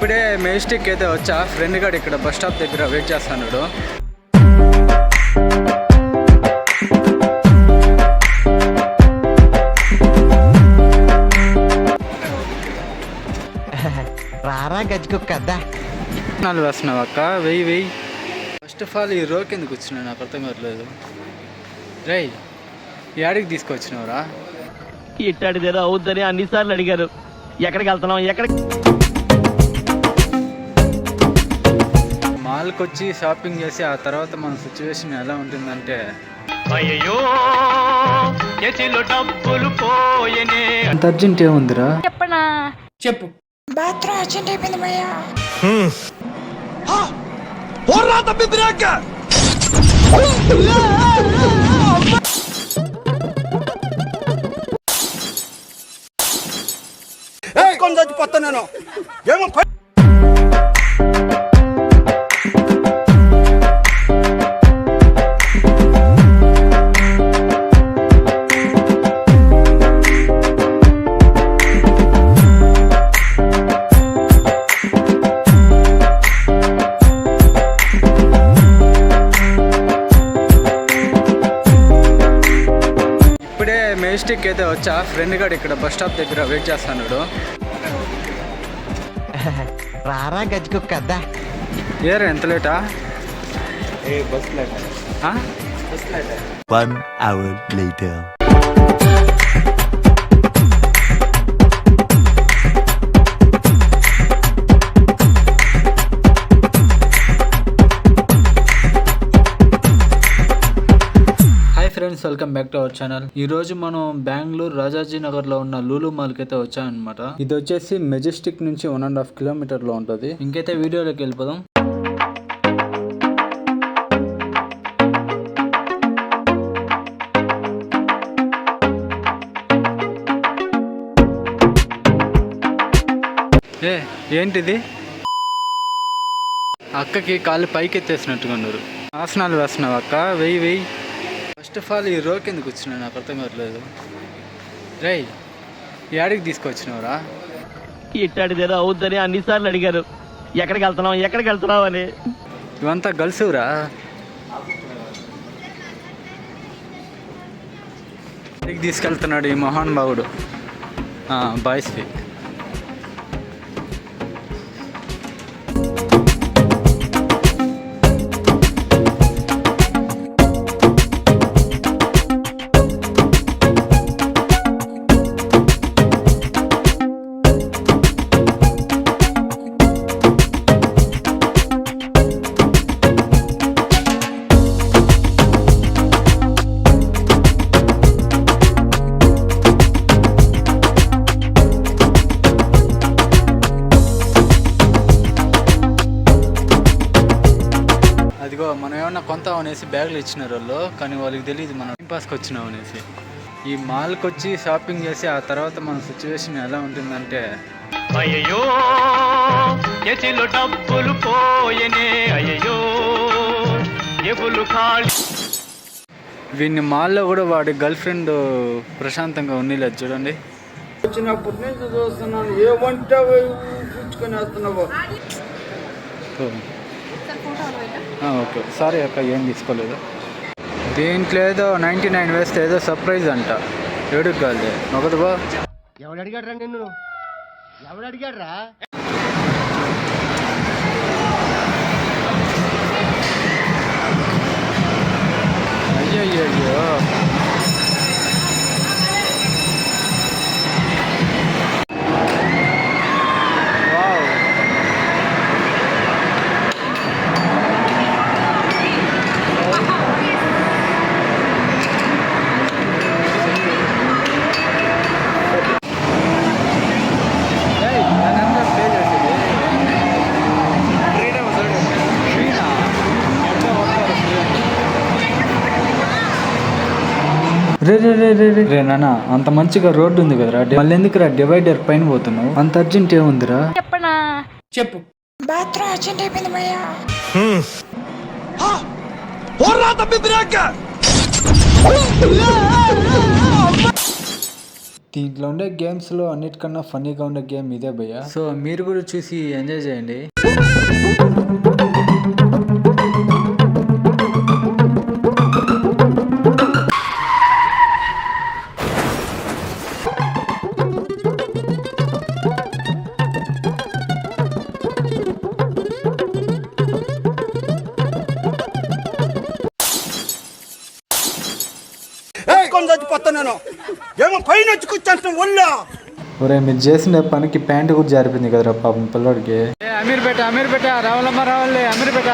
ఇప్పుడే మెజెస్టిక్ అయితే వచ్చా. ఫ్రెండ్ గారు ఇక్కడ బస్ స్టాప్ దగ్గర వెయిట్ చేస్తున్నాడు. రారా గజ్జుకుక్కద్దా నాలుగు వేస్తున్నావు అక్క, వెయ్యి. ఫస్ట్ ఆఫ్ ఆల్ ఈ రోకి ఎందుకు వచ్చినావు నాకు అర్థం కావట్లేదు. రై యాడికి తీసుకొచ్చినావురా? ఇట్టాడిదేదో అవుద్దని అన్నిసార్లు అడిగారు. ఎక్కడికి వెళ్తున్నాం? మాల్కి వచ్చి షాపింగ్ చేసి ఆ తర్వాత మన సిచ్యువేషన్ ఎలా ఉంటుందంటే, అయ్యో డబ్బులు పోయనే. అంత అర్జెంట్ ఏముందిరా? చెప్పనా? చెప్పు. బాత్రూమ్ అర్జెంట్ అయిపోయింది భయ్యా. చచ్చిపోతాను ఏమో. ఇప్పుడే మెజెస్టిక్ అయితే వచ్చా. ఫ్రెండ్ గారు ఇక్కడ బస్ స్టాప్ దగ్గర వెయిట్ చేస్తున్నాడు. రారా గజ్జుకుక్కద్దా. ఏరా ఎంత లేటా? Bus late. 1 hour later. Hi friends, welcome back to our channel. ఈ రోజు మనం బెంగళూరు రాజాజీ నగర్ లో ఉన్న లూలు మాల్ కి అయితే వచ్చామన్నమాట. ఇది వచ్చేసి మెజెస్టిక్ నుంచి 1.5 కిలోమీటర్ లో ఉంటది. ఇంకైతే వీడియోలోకి వెళ్ళిపోదాం. ఏంటిది? అక్కకి కాళ్ళు పైకి ఎత్తేసినట్టుగా ఉన్నారు. ఆసనాలు వేస్తున్నావు అక్క, వెయ్యి. ఫస్ట్ ఆఫ్ ఆల్ ఈ రోకి ఎందుకు వచ్చినావు నాకు అర్థం కావట్లేదు. రై యాడికి తీసుకొచ్చినావురా? ఇట్టాడిదేదో అవుద్దని అన్నిసార్లు అడిగారు. ఎక్కడికి వెళ్తున్నావు అని. ఇవంతా గల్సురా. యాడికి తీసుకెళ్తున్నాడు ఈ మోహన్ బాబుడు? బాయ్స్కి. అదిగో మనం ఏమన్నా కొంత అనేసి బ్యాగులు ఇచ్చినారు వాళ్ళు, కానీ వాళ్ళకి తెలియదు మనం టైం పాస్కి వచ్చినాం అనేసి. ఈ మాల్కి వచ్చి షాపింగ్ చేసి ఆ తర్వాత మన సిచ్యువేషన్ ఎలా ఉంటుందంటే, అయ్యో డబ్బులు పోయనే. అయ్యో ఎబులు ఖాళీ. వీడిని మాల్లో కూడా వాడి గర్ల్ ఫ్రెండ్ ప్రశాంతంగా ఉన్నీలేదు చూడండి. వచ్చినప్పటి నుంచి చూస్తున్నాను, ఏమంటే పుచ్చుకొని వేస్తున్నావు. ఓకే, సారీ అక్క, ఏం తీసుకోలేదు. దీంట్లో ఏదో 99 వేస్తే ఏదో సర్ప్రైజ్ అంట. ఏడుకు కాదు ఒకటి బా. ఎవడు అడిగాడ్రా నిన్ను? ఎవడు అడిగాడ్రా? అయ్యో రే నాన్న, అంత మంచిగా రోడ్డు ఉంది కదరా, మళ్ళీ ఎందుకురా డివైడర్ పైన పోతున్నావు? అంత అర్జెంట్ ఏముందిరా? చెప్పనా? చెప్పు. బాత్రూమ్ అర్జెంట్ అయిపోయింది భయ్యా. దీంట్లో ఉండే గేమ్స్ లో అన్నిటికన్నా ఫన్నీగా ఉండే గేమ్ ఇదే భయ్య. సో మీరు కూడా చూసి ఎంజాయ్ చేయండి. చచ్చిపోతున్నాను ఏమో పైన వచ్చి కూర్చొని ఒళ్ళో ఒరే మీరు చేసిన పనికి ప్యాంటు కూడా జారిపోయింది కదరా పాపం పిల్లడికి. అమీర్పేట రావాలమ్మా రావాలి అమీర్పేట.